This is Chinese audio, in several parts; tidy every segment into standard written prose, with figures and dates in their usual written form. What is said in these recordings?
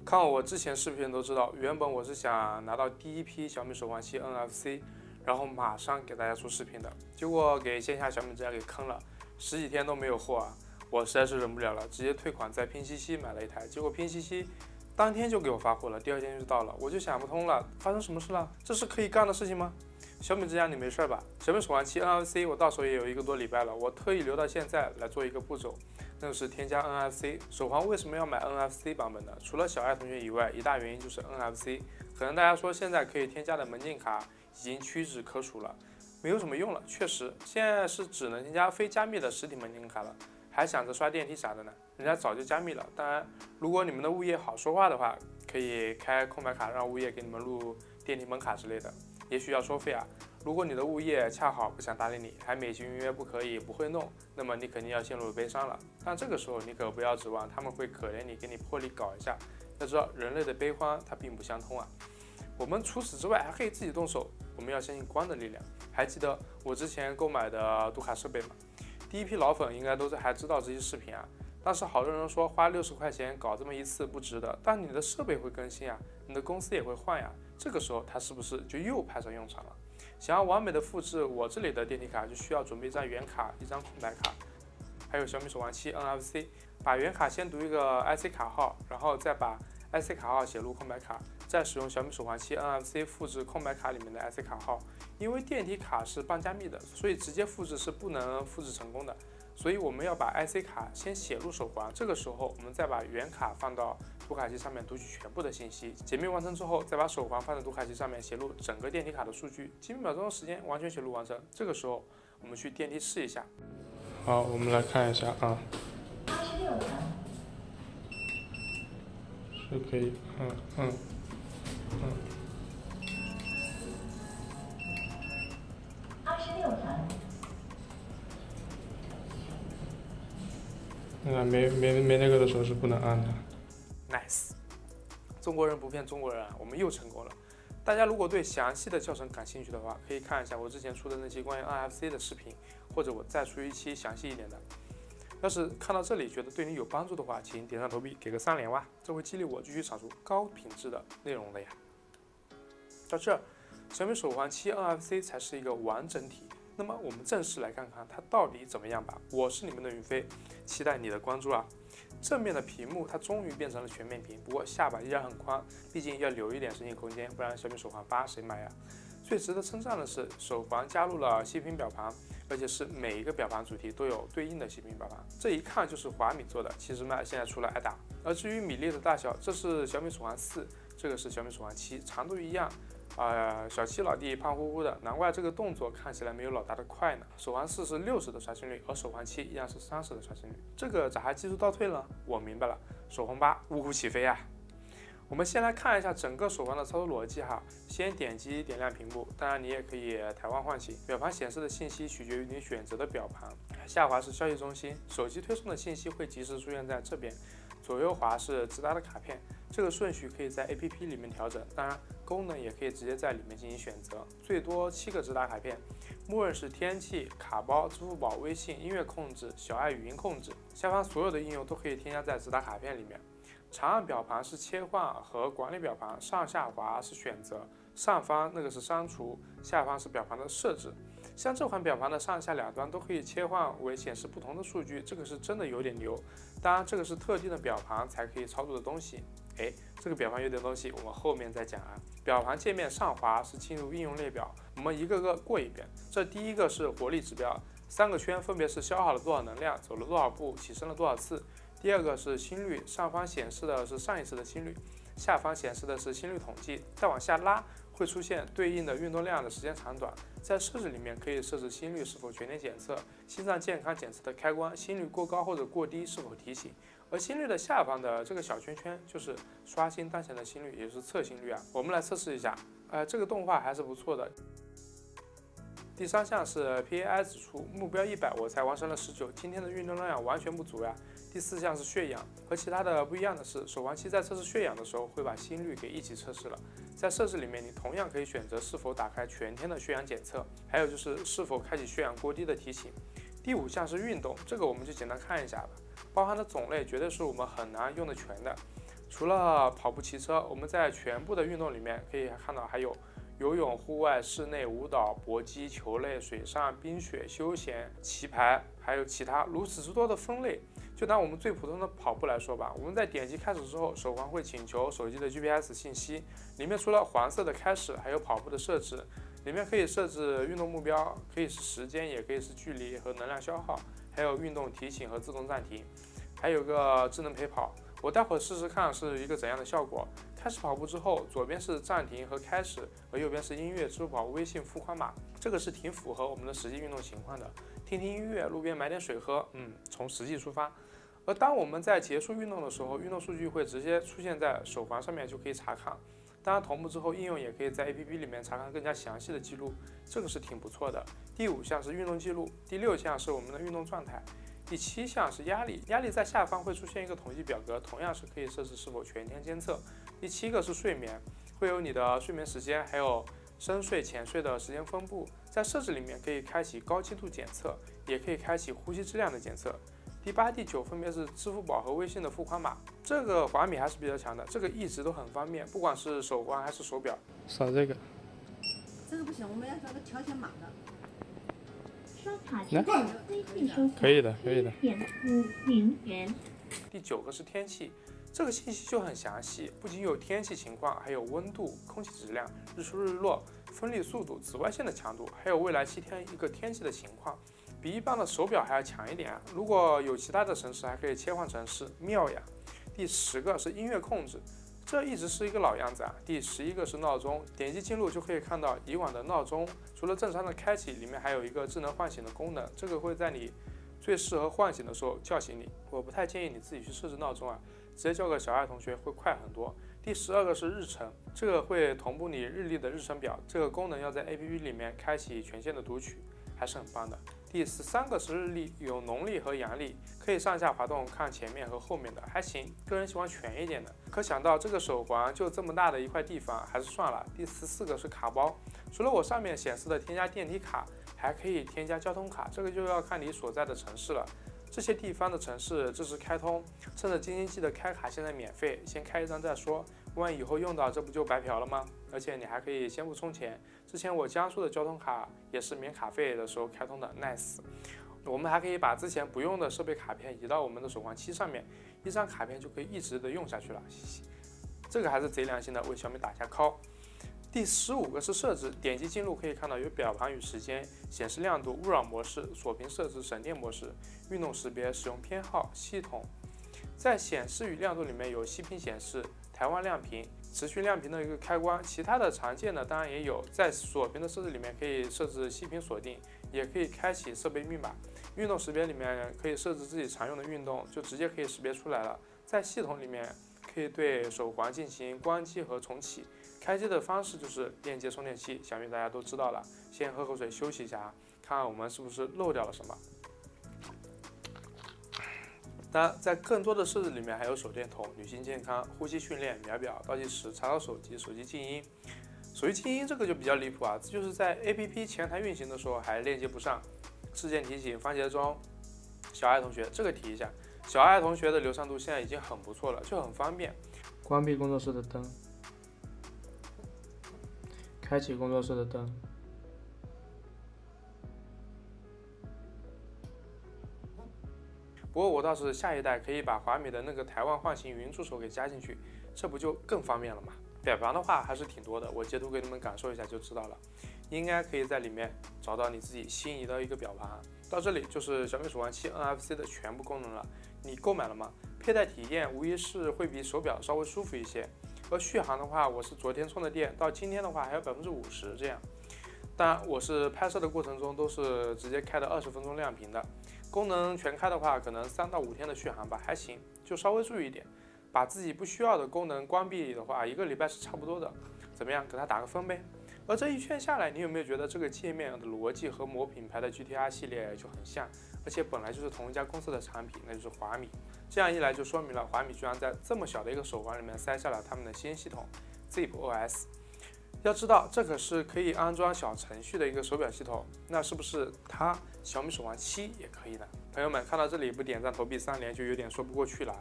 看我之前视频都知道，原本我是想拿到第一批小米手环7 NFC， 然后马上给大家出视频的，结果给线下小米之家给坑了，10几天都没有货啊！我实在是忍不了了，直接退款，在拼夕夕买了一台，结果拼夕夕当天就给我发货了，第2天就到了，我就想不通了，发生什么事了？这是可以干的事情吗？小米之家你没事吧？小米手环7 NFC 我到手也有1个多礼拜了，我特意留到现在来做一个步骤。那就是添加 NFC 手环。为什么要买 NFC 版本呢？除了小爱同学以外，一大原因就是 NFC。可能大家说现在可以添加的门禁卡已经屈指可数了，没有什么用了。确实，现在是只能添加非加密的实体门禁卡了。还想着刷电梯啥的呢？人家早就加密了。当然，如果你们的物业好说话的话，可以开空白卡，让物业给你们录电梯门卡之类的，也许要收费啊。如果你的物业恰好不想搭理你，还美其名曰不可以、不会弄，那么你肯定要陷入悲伤了。但这个时候你可不要指望他们会可怜你，给你破例搞一下。要知道，人类的悲欢它并不相通啊。我们除此之外还可以自己动手，我们要相信光的力量。还记得我之前购买的读卡设备吗？第一批老粉应该都还知道这些视频啊。当时好多人说花60块钱搞这么一次不值得，但你的设备会更新啊，你的公司也会换呀，这个时候它是不是就又派上用场了？想要完美的复制我这里的电梯卡，就需要准备一张原卡、一张空白卡，还有小米手环7 NFC。把原卡先读一个 IC 卡号，然后再把 IC 卡号写入空白卡，再使用小米手环7 NFC 复制空白卡里面的 IC 卡号。因为电梯卡是半加密的，所以直接复制是不能复制成功的。所以我们要把 IC 卡先写入手环，这个时候我们再把原卡放到读卡器上面读取全部的信息，解密完成之后，再把手环放在读卡器上面写入整个电梯卡的数据，几秒钟的时间完全写入完成。这个时候我们去电梯试一下。好，我们来看一下啊，26层是可以，26层。没那个的时候是不能按的。Nice， 中国人不骗中国人啊，我们又成功了。大家如果对详细的教程感兴趣的话，可以看一下我之前出的那期关于 NFC 的视频，或者我再出一期详细一点的。要是看到这里觉得对你有帮助的话，请点上投币，给个3连哇，这会激励我继续产出高品质的内容的呀。到这，小米手环7 NFC 才是一个完整体。那么我们正式来看看它到底怎么样吧。我是你们的云飞，期待你的关注啊！正面的屏幕它终于变成了全面屏，不过下巴依然很宽，毕竟要留一点声音空间，不然小米手环8谁买呀？最值得称赞的是，手环加入了息屏表盘，而且是每一个表盘主题都有对应的息屏表盘，这一看就是华米做的。其实嘛，现在出了挨打。而至于米粒的大小，这是小米手环4，这个是小米手环7，长度一样。小7老弟胖乎乎的，难怪这个动作看起来没有老大的快呢。手环4是60的刷新率，而手环7依然是30的刷新率，这个咋还技术倒退了？我明白了，手环8呜呼起飞啊！我们先来看一下整个手环的操作逻辑哈。先点击点亮屏幕，当然你也可以台湾唤醒。表盘显示的信息取决于你选择的表盘，下滑是消息中心，手机推送的信息会及时出现在这边。左右滑是直达的卡片，这个顺序可以在 APP 里面调整，当然功能也可以直接在里面进行选择。最多7个直达卡片，默认是天气、卡包、支付宝、微信、音乐控制、小爱语音控制。下方所有的应用都可以添加在直达卡片里面。长按表盘是切换和管理表盘，上下滑是选择，上方那个是删除，下方是表盘的设置。像这款表盘的上下两端都可以切换为显示不同的数据，这个是真的有点牛。当然，这个是特定的表盘才可以操作的东西。这个表盘有点东西，我们后面再讲啊。表盘界面上滑是进入应用列表，我们一个个过一遍。这第一个是活力指标，3个圈分别是消耗了多少能量，走了多少步，起身了多少次。第二个是心率，上方显示的是上一次的心率，下方显示的是心率统计。再往下拉，会出现对应的运动量的时间长短。在设置里面可以设置心率是否全天检测，心脏健康检测的开关，心率过高或者过低是否提醒。而心率的下方的这个小圈圈就是刷新当前的心率，也就是测心率啊。我们来测试一下，这个动画还是不错的。第3项是 PAI 指数，目标100，我才完成了19，今天的运动量完全不足呀。第4项是血氧，和其他的不一样的是，手环7在测试血氧的时候会把心率给一起测试了。在设置里面，你同样可以选择是否打开全天的血氧检测，还有就是是否开启血氧过低的提醒。第5项是运动，这个我们就简单看一下吧，包含的种类绝对是我们很难用得全的。除了跑步、骑车，我们在全部的运动里面可以看到还有游泳、户外、室内、舞蹈、搏击、球类、水上、冰雪、休闲、棋牌，还有其他如此之多的分类。就拿我们最普通的跑步来说吧，我们在点击开始之后，手环会请求手机的 GPS 信息，里面除了黄色的开始，还有跑步的设置，里面可以设置运动目标，可以是时间，也可以是距离和能量消耗，还有运动提醒和自动暂停，还有个智能陪跑。我待会儿试试看是一个怎样的效果。开始跑步之后，左边是暂停和开始，而右边是音乐、支付宝、微信付款码，这个是挺符合我们的实际运动情况的。听听音乐，路边买点水喝，从实际出发。而当我们在结束运动的时候，运动数据会直接出现在手环上面，就可以查看。当然，同步之后，应用也可以在 APP 里面查看更加详细的记录，这个是挺不错的。第5项是运动记录，第6项是我们的运动状态，第7项是压力。压力在下方会出现一个统计表格，同样是可以设置是否全天监测。第7个是睡眠，会有你的睡眠时间，还有深睡、浅睡的时间分布。在设置里面可以开启高精度检测，也可以开启呼吸质量的检测。第8、第9分别是支付宝和微信的付款码。这个华米还是比较强的，这个一直都很方便，不管是手环还是手表。扫这个。这个不行，我们要找个条线码的。刷卡支付，微信收款。可以的，可以的。1.50元。第9个是天气，这个信息就很详细，不仅有天气情况，还有温度、空气质量、日出日落、风力速度、紫外线的强度，还有未来7天一个天气的情况。比一般的手表还要强一点啊！如果有其他的城市，还可以切换城市，妙呀！第10个是音乐控制，这一直是一个老样子啊。第11个是闹钟，点击进入就可以看到以往的闹钟，除了正常的开启，里面还有一个智能唤醒的功能，这个会在你最适合唤醒的时候叫醒你。我不太建议你自己去设置闹钟啊，直接叫个小爱同学会快很多。第12个是日程，这个会同步你日历的日程表，这个功能要在 APP 里面开启权限的读取，还是很棒的。第13个是日历，有农历和阳历，可以上下滑动看前面和后面的，还行。个人喜欢全一点的。可想到这个手环就这么大的一块地方，还是算了。第14个是卡包，除了我上面显示的添加电梯卡，还可以添加交通卡，这个就要看你所在的城市了。这些地方的城市支持开通，趁着京津冀的开卡现在免费，先开一张再说，万一以后用到，这不就白嫖了吗？而且你还可以先不充钱。之前我江苏的交通卡也是免卡费的时候开通的 ，nice。我们还可以把之前不用的设备卡片移到我们的手环7上面，一张卡片就可以一直的用下去了，这个还是贼良心的，为小米打下 call。第15个是设置，点击进入可以看到有表盘与时间、显示亮度、勿扰模式、锁屏设置、省电模式、运动识别、使用偏好、系统。在显示与亮度里面有息屏显示、台湾亮屏、持续亮屏的一个开关，其他的常见的当然也有。在锁屏的设置里面可以设置息屏锁定，也可以开启设备密码。运动识别里面可以设置自己常用的运动，就直接可以识别出来了。在系统里面可以对手环进行关机和重启。开机的方式就是链接充电器，想必大家都知道了。先喝口水休息一下，看看我们是不是漏掉了什么。当然，在更多的设置里面还有手电筒、女性健康、呼吸训练、秒表、倒计时、查找手机、手机静音。手机静音这个就比较离谱啊，这就是在 APP 前台运行的时候还链接不上。事件提醒、番茄钟、小爱同学，这个提一下。小爱同学的流畅度现在已经很不错了，就很方便。关闭工作室的灯。开启工作室的灯。不过我倒是下一代可以把华米的那个台湾唤醒语音助手给加进去，这不就更方便了吗？表盘的话还是挺多的，我截图给你们感受一下就知道了。应该可以在里面找到你自己心仪的一个表盘。到这里就是小米手环7 NFC 的全部功能了。你购买了吗？佩戴体验无疑是会比手表稍微舒服一些。而续航的话，我是昨天充的电，到今天的话还有50%这样。当然，我是拍摄的过程中都是直接开的20分钟亮屏的。功能全开的话，可能3到5天的续航吧，还行，就稍微注意一点。把自己不需要的功能关闭的话，1个礼拜是差不多的。怎么样，给它打个分呗？而这一圈下来，你有没有觉得这个界面的逻辑和某品牌的 GTR 系列就很像？而且本来就是同一家公司的产品，那就是华米。这样一来就说明了华米居然在这么小的一个手环里面塞下了他们的新系统 ZipOS。要知道，这可是可以安装小程序的一个手表系统，那是不是它小米手环7也可以呢？朋友们看到这里不点赞投币3连就有点说不过去了。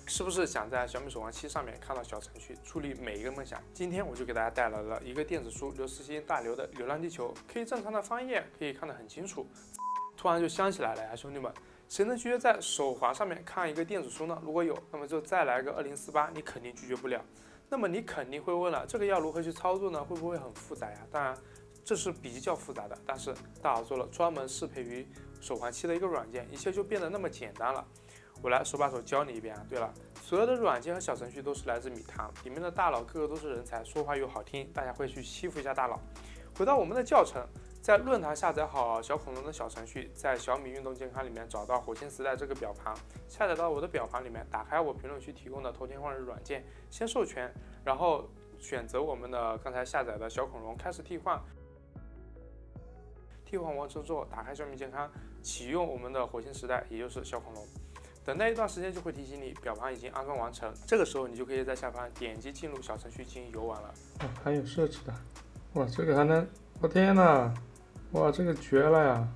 是不是想在小米手环7上面看到小程序，处理每一个梦想？今天我就给大家带来了一个电子书刘慈欣大刘的《流浪地球》，可以正常的翻页，可以看得很清楚。突然就想起来了呀，兄弟们，谁能拒绝在手环上面看一个电子书呢？如果有，那么就再来个2048，你肯定拒绝不了。那么你肯定会问了，这个要如何去操作呢？会不会很复杂呀？当然，这是比较复杂的，但是大佬做了专门适配于手环7的一个软件，一切就变得那么简单了。我来手把手教你一遍啊！对了，所有的软件和小程序都是来自米汤，里面的大佬个个都是人才，说话又好听，大家会去欺负一下大佬。回到我们的教程，在论坛下载好小恐龙的小程序，在小米运动健康里面找到火星时代这个表盘，下载到我的表盘里面，打开我评论区提供的头天换日软件，先授权，然后选择我们的刚才下载的小恐龙，开始替换。替换完成之后，打开小米健康，启用我们的火星时代，也就是小恐龙。等待一段时间就会提醒你表盘已经安装完成，这个时候你就可以在下方点击进入小程序进行游玩了。还有设置的，哇，这个还能，我天哪，哇，这个绝了呀！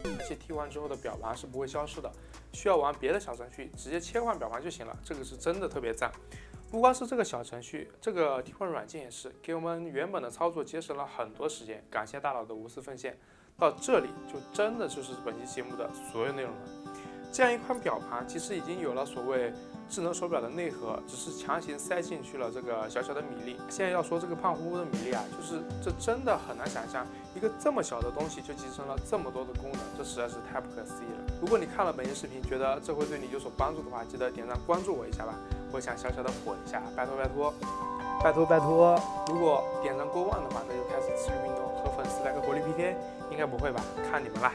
而且替换之后的表盘是不会消失的，需要玩别的小程序直接切换表盘就行了，这个是真的特别赞。不光是这个小程序，这个替换软件也是给我们原本的操作节省了很多时间，感谢大佬的无私奉献。到这里就真的就是本期节目的所有内容了。这样一款表盘其实已经有了所谓智能手表的内核，只是强行塞进去了这个小小的米粒。现在要说这个胖乎乎的米粒啊，就是这真的很难想象，一个这么小的东西就集成了这么多的功能，这实在是太不可思议了。如果你看了本期视频，觉得这会对你有所帮助的话，记得点赞关注我一下吧。我想小小的火一下，拜托拜托，拜托拜托！如果点赞过万的话，那就开始持续运动，和粉丝来个活力 PK， 应该不会吧？看你们啦！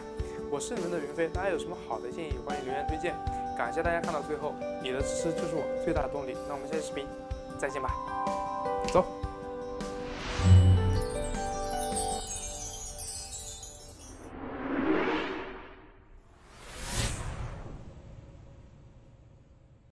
我是你们的云飞，大家有什么好的建议，欢迎留言推荐。感谢大家看到最后，你的支持就是我最大的动力。那我们下期视频再见吧，走。